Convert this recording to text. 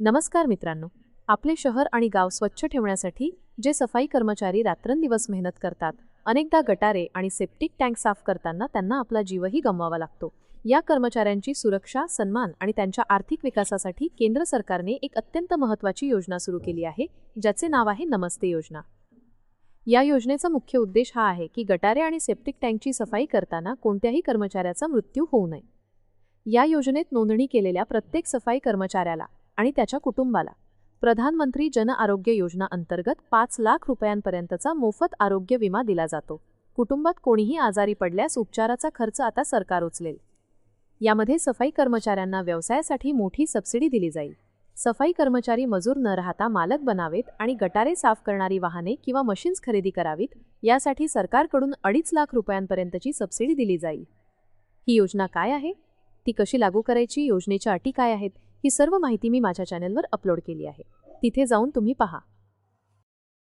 नमस्कार मित्रांनो. आपले शहर आणि गाव स्वच्छ ठेवण्यासाठी जे सफाई कर्मचारी रात्रंदिवस मेहनत करतात, अनेकदा गटारे आणि सेप्टिक टँक साफ करताना त्यांना आपला जीवही गमवावा लागतो. या कर्मचाऱ्यांची सुरक्षा, सन्मान आणि त्यांच्या आर्थिक विकासासाठी केंद्र सरकारने एक अत्यंत महत्त्वाची योजना सुरू केली आहे, ज्याचे नाव आहे नमस्ते योजना. या योजनेचा मुख्य उद्देश हा आहे की गटारे आणि सेप्टिक टँकची सफाई करताना कोणत्याही कर्मचाऱ्याचा मृत्यू होऊ नये. या योजनेत नोंदणी केलेल्या प्रत्येक सफाई कर्मचाऱ्याला आणि त्याच्या कुटुंबाला प्रधानमंत्री जन आरोग्य योजना अंतर्गत 5 लाख रुपयांपर्यंतचा मोफत आरोग्य विमा दिला जातो. कुटुंबात कोणीही आजारी पडल्यास उपचाराचा खर्च आता सरकार उचलेल. यामध्ये सफाई कर्मचाऱ्यांना व्यवसायासाठी मोठी सबसिडी दिली जाईल. सफाई कर्मचारी मजूर न राहता मालक बनावेत आणि गटारे साफ करणारी वाहने किंवा मशीन्स खरेदी करावीत, यासाठी सरकारकडून 2.5 लाख रुपयांपर्यंतची सबसिडी दिली जाईल. ही योजना काय आहे, ती कशी लागू करायची, योजनेच्या अटी काय आहेत, ही सर्व माहिती मी माझ्या चॅनलवर अपलोड केली आहे. तिथे जाऊन तुम्ही पहा.